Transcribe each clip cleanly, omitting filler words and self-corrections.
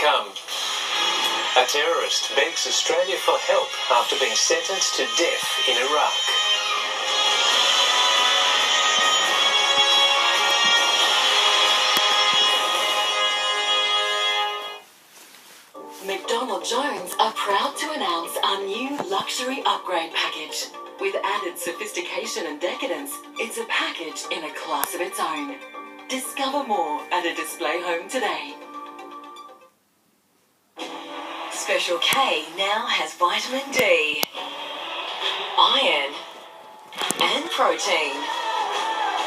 come. A terrorist begs Australia for help after being sentenced to death in Iraq. McDonald Jones are proud to announce our new luxury upgrade package. With added sophistication and decadence, it's a package in a class of its own. Discover more at a display home today. Special K now has vitamin D, iron and protein.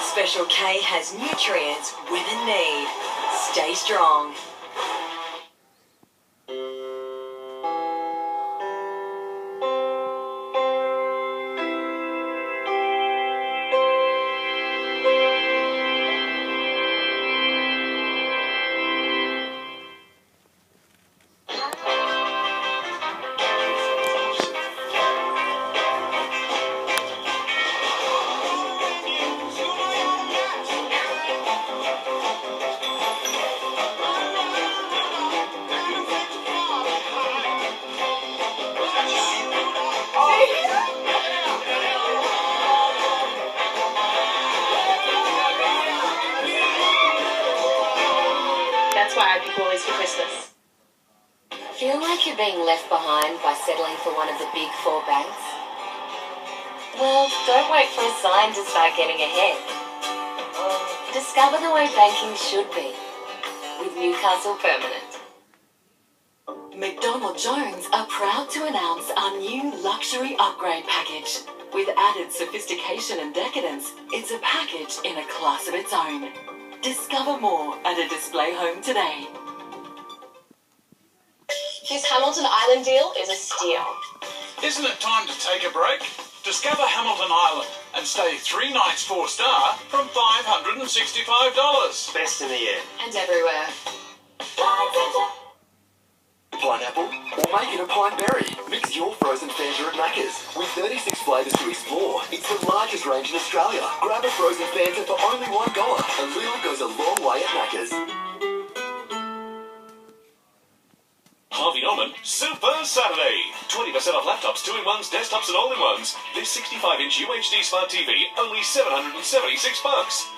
Special K has nutrients women need. Stay strong. That's why I pick Woolies for Christmas. Feel like you're being left behind by settling for one of the big four banks? Well, don't wait for a sign to start getting ahead. Discover the way banking should be with Newcastle Permanent. McDonald Jones are proud to announce our new luxury upgrade package. With added sophistication and decadence, it's a package in a class of its own. Discover more at a display home today. This Hamilton Island deal is a steal. Isn't it time to take a break? Discover Hamilton Island and stay 3 nights 4-star from $565. Best in the air. And everywhere. Pineapple, or make it a pine berry. Mix your frozen Fanta at Macca's. With 36 flavours to explore, it's the largest range in Australia. Grab a frozen Fanta for only $1. A little goes a long way at Macca's. Harvey Norman Super Saturday. 20% off laptops, 2-in-1s, desktops and all-in-ones. This 65-inch UHD Smart TV, only $776.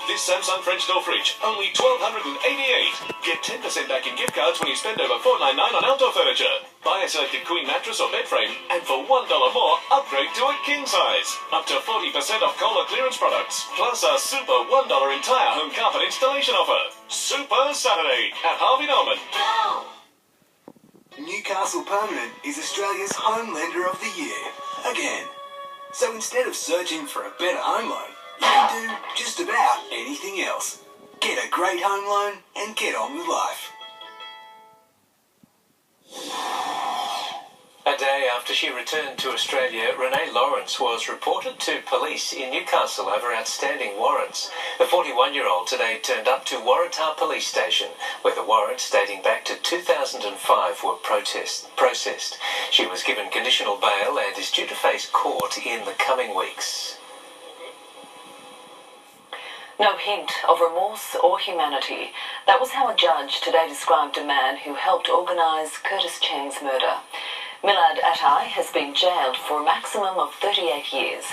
This Samsung French door fridge, only $1,288. Get 10% back in gift cards when you spend over $499 on outdoor furniture. Buy a selected queen mattress or bed frame, and for $1 more, upgrade to a king size. Up to 40% off Kohler clearance products, plus a super $1 entire home carpet installation offer. Super Saturday at Harvey Norman. Newcastle Permanent is Australia's Home Lender of the Year. Again. So instead of searching for a better home loan, you can do just about anything else. Get a great home loan and get on with life. A day after she returned to Australia, Renee Lawrence was reported to police in Newcastle over outstanding warrants. The 41-year-old today turned up to Waratah Police Station, where the warrants dating back to 2005 were processed. She was given conditional bail and is due to face court in the coming weeks. No hint of remorse or humanity. That was how a judge today described a man who helped organise Curtis Chang's murder. Millard Atai has been jailed for a maximum of 38 years.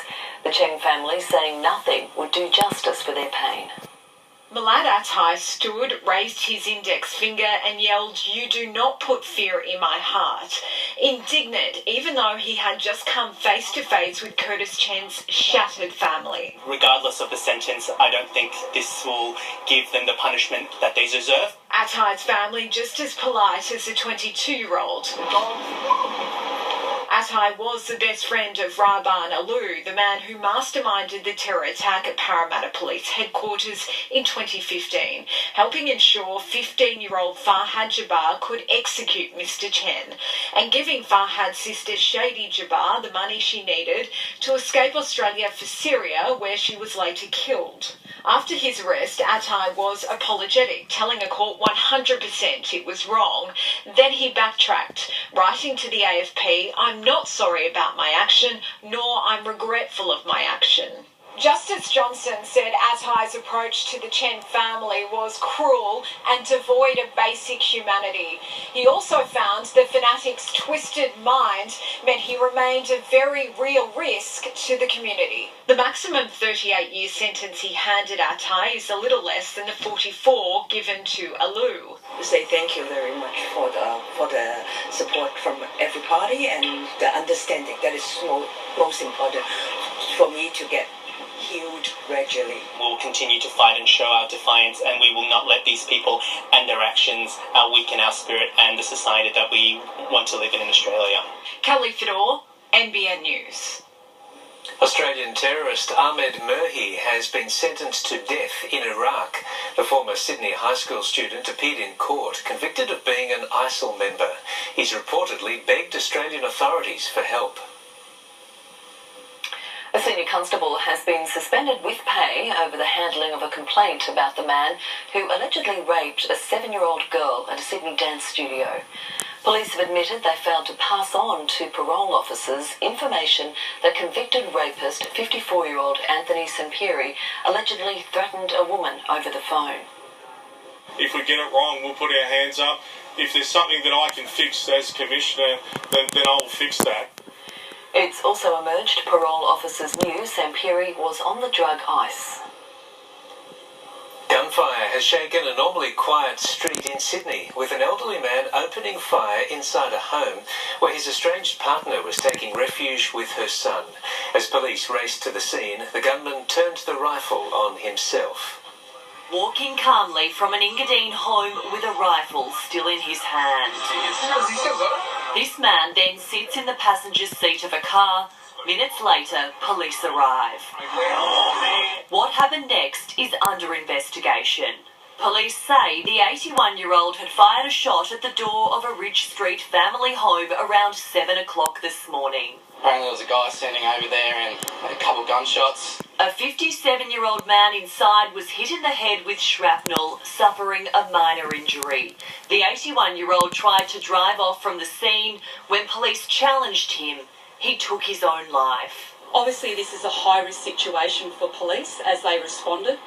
The Cheng family saying nothing would do justice for their pain. Millard Atai stood, raised his index finger and yelled, "You do not put fear in my heart." Indignant, even though he had just come face to face with Curtis Chen's shattered family. Regardless of the sentence, I don't think this will give them the punishment that they deserve. Atai's family just as polite as the 22-year-old. Atai was the best friend of Raban Alu, the man who masterminded the terror attack at Parramatta Police headquarters in 2015, helping ensure 15-year-old Farhad Jabbar could execute Mr. Chen, and giving Farhad's sister Shady Jabbar the money she needed to escape Australia for Syria, where she was later killed. After his arrest, Atai was apologetic, telling a court 100% it was wrong. Then he backtracked, writing to the AFP, "I'm not sorry about my action, nor I'm regretful of my action." Justice Johnson said Attai's approach to the Chen family was cruel and devoid of basic humanity. He also found the fanatic's twisted mind meant he remained a very real risk to the community. The maximum 38-year sentence he handed Attai is a little less than the 44 given to Alou. Say thank you very much for the support from every party and the understanding. That is most important for me to get healed gradually. We'll continue to fight and show our defiance, and we will not let these people and their actions weaken our spirit and the society that we want to live in Australia. Kelly Fedor, NBN News. Australian terrorist Ahmed Murhi has been sentenced to death in Iraq. The former Sydney high school student appeared in court, convicted of being an ISIL member. He's reportedly begged Australian authorities for help. A senior constable has been suspended with pay over the handling of a complaint about the man who allegedly raped a 7-year-old girl at a Sydney dance studio. Police have admitted they failed to pass on to parole officers information that convicted rapist 54-year-old Anthony Sampieri allegedly threatened a woman over the phone. If we get it wrong, we'll put our hands up. If there's something that I can fix as Commissioner, then I'll fix that. It's also emerged parole officers knew Sampieri was on the drug ice. Gunfire has shaken a normally quiet street in Sydney, with an elderly man opening fire inside a home where his estranged partner was taking refuge with her son. As police raced to the scene, the gunman turned the rifle on himself. Walking calmly from an Engadine home with a rifle still in his hand. This man then sits in the passenger seat of a car. Minutes later, police arrive. What happened next is under investigation. Police say the 81-year-old had fired a shot at the door of a Ridge Street family home around 7 o'clock this morning. Apparently there was a guy standing over there and a couple gunshots. A 57-year-old man inside was hit in the head with shrapnel, suffering a minor injury. The 81-year-old tried to drive off from the scene. When police challenged him, he took his own life. Obviously, this is a high-risk situation for police as they responded.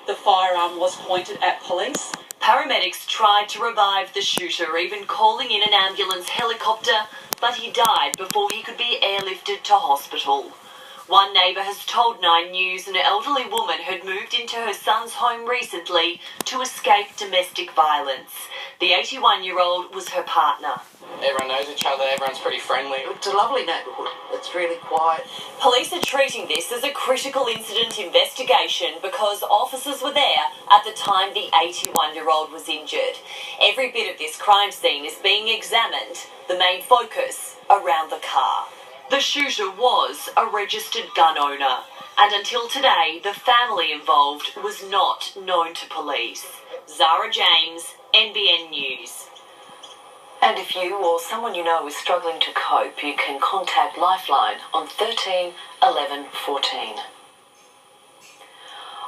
The firearm was pointed at police. Paramedics tried to revive the shooter, even calling in an ambulance helicopter, but he died before he could be airlifted to hospital. One neighbour has told 9 News an elderly woman had moved into her son's home recently to escape domestic violence. The 81-year-old was her partner. Everyone knows each other, everyone's pretty friendly. It's a lovely neighbourhood. It's really quiet. Police are treating this as a critical incident investigation because officers were there at the time the 81-year-old was injured. Every bit of this crime scene is being examined, the main focus around the car. The shooter was a registered gun owner, and until today, the family involved was not known to police. Zara James, NBN News. And if you or someone you know is struggling to cope, you can contact Lifeline on 13 11 14.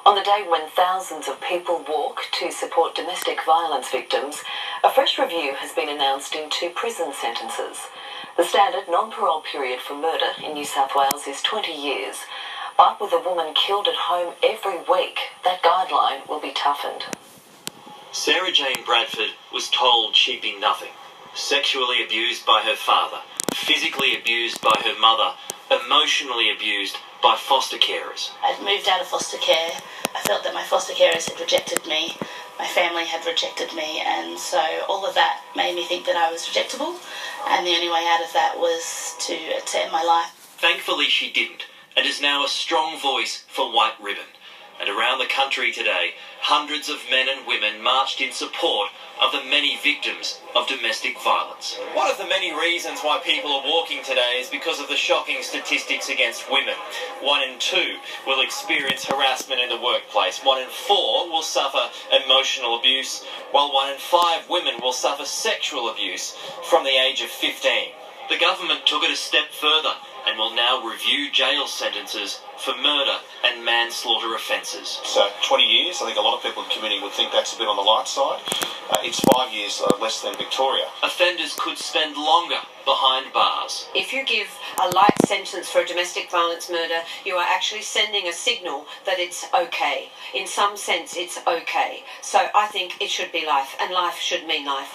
On the day when thousands of people walk to support domestic violence victims, a fresh review has been announced in 2 prison sentences. The standard non-parole period for murder in New South Wales is 20 years, but with a woman killed at home every week, that guideline will be toughened. Sarah Jane Bradford was told she'd be nothing. Sexually abused by her father, physically abused by her mother, emotionally abused by foster carers. I'd moved out of foster care. I felt that my foster carers had rejected me. My family had rejected me, and so all of that made me think that I was rejectable, and the only way out of that was to end my life. Thankfully she didn't, and is now a strong voice for White Ribbon. And around the country today, hundreds of men and women marched in support of the many victims of domestic violence. One of the many reasons why people are walking today is because of the shocking statistics against women. 1 in 2 will experience harassment in the workplace. 1 in 4 will suffer emotional abuse, while 1 in 5 women will suffer sexual abuse from the age of 15. The government took it a step further and will now review jail sentences for murder and manslaughter offences. So 20 years, I think a lot of people in the community would think that's a bit on the light side. It's 5 years less than Victoria. Offenders could spend longer behind bars. If you give a light sentence for a domestic violence murder, you are actually sending a signal that it's okay. In some sense, it's okay. So I think it should be life, and life should mean life.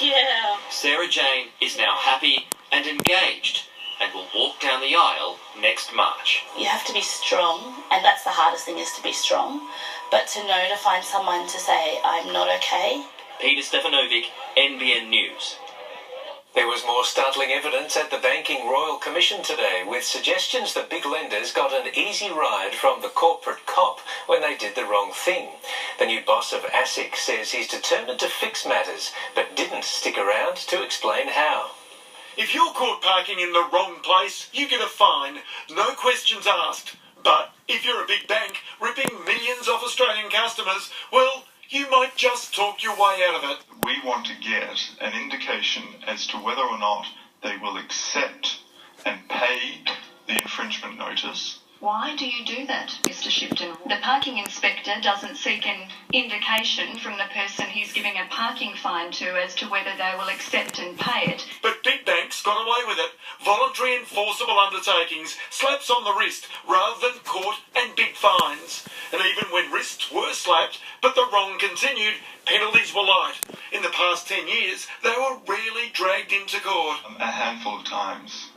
Yeah. Sarah Jane is now happy and engaged and will walk down the aisle next March. You have to be strong, and that's the hardest thing, is to be strong. But to know, to find someone to say, I'm not okay. Peter Stefanovic, NBN News. There was more startling evidence at the Banking Royal Commission today, with suggestions that big lenders got an easy ride from the corporate cop when they did the wrong thing. The new boss of ASIC says he's determined to fix matters, but didn't stick around to explain how. If you're caught parking in the wrong place, you get a fine, no questions asked. But if you're a big bank ripping millions off Australian customers, well, you might just talk your way out of it. We want to get an indication as to whether or not they will accept and pay the infringement notice. Why do you do that, Mr. Shipton? The parking inspector doesn't seek an indication from the person he's giving a parking fine to as to whether they will accept and pay it. But big banks got away with it. Voluntary enforceable undertakings, slaps on the wrist rather than court and big fines. And even when wrists were slapped, but the wrong continued, penalties were light. In the past 10 years, they were rarely dragged into court. A handful of times.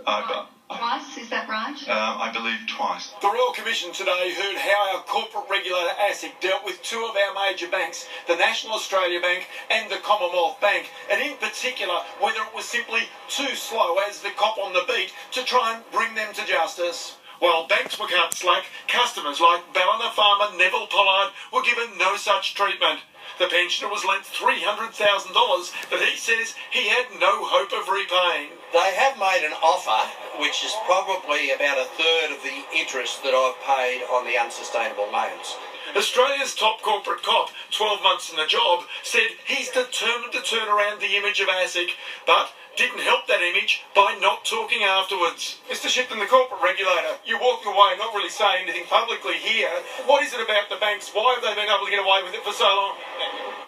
Twice, is that right? I believe twice. The Royal Commission today heard how our corporate regulator ASIC dealt with two of our major banks, the National Australia Bank and the Commonwealth Bank, and in particular whether it was simply too slow as the cop on the beat to try and bring them to justice. While banks were cut slack, customers like Ballina farmer Neville Pollard were given no such treatment. The pensioner was lent $300,000 that he says he had no hope of repaying. They have made an offer which is probably about a third of the interest that I've paid on the unsustainable loans. Australia's top corporate cop, 12 months in the job, said he's determined to turn around the image of ASIC, but didn't help that image by not talking afterwards. Mr. Shipton, the corporate regulator, you're walking away not really saying anything publicly here. What is it about the banks? Why have they been able to get away with it for so long?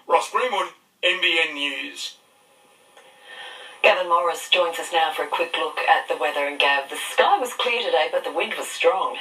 Ross Greenwood, NBN News. Gavin Morris joins us now for a quick look at the weather. And Gav, the sky was clear today, but the wind was strong.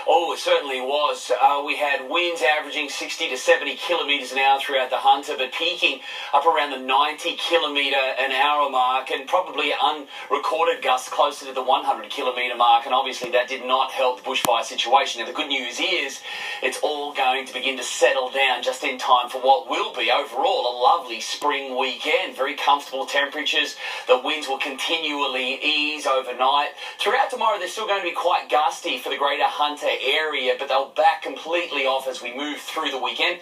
Oh, it certainly was. We had winds averaging 60 to 70 kilometres an hour throughout the Hunter, but peaking up around the 90 kilometre an hour mark, and probably unrecorded gusts closer to the 100 kilometre mark, and obviously that did not help the bushfire situation. Now, the good news is it's all going to begin to settle down just in time for what will be overall a lovely spring weekend. Very comfortable temperatures. The winds will continually ease overnight. Throughout tomorrow, they're still going to be quite gusty for the greater Hunter area, but they'll back completely off as we move through the weekend.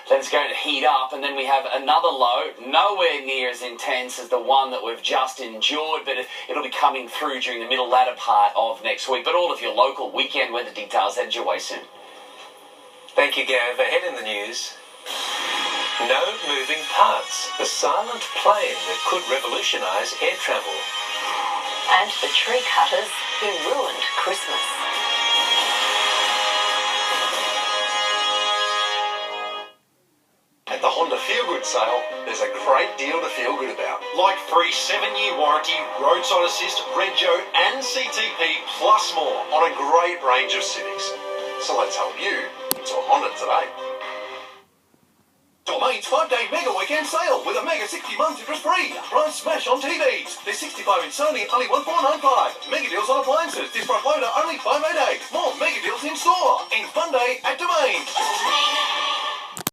Then it's going to heat up, and then we have another low, nowhere near as intense as the one that we've just endured, but it'll be coming through during the latter part of next week. But all of your local weekend weather details headed your way soon. Thank you, Gav. Ahead in the news. No moving parts. The silent plane that could revolutionise air travel. And the tree cutters who ruined Christmas. At the Honda Feel Good sale, there's a great deal to feel good about. Like free 7-year warranty, roadside assist, Rego and CTP, plus more on a great range of Civics. So let's help you into a Honda today. Domain's 5-day mega weekend sale with a mega 60 months interest free. Price smash on TVs. There's 65-inch Sony, only $1,495. Mega deals on appliances. This front loader, only $588. More mega deals in store. In Fun Day at Domain.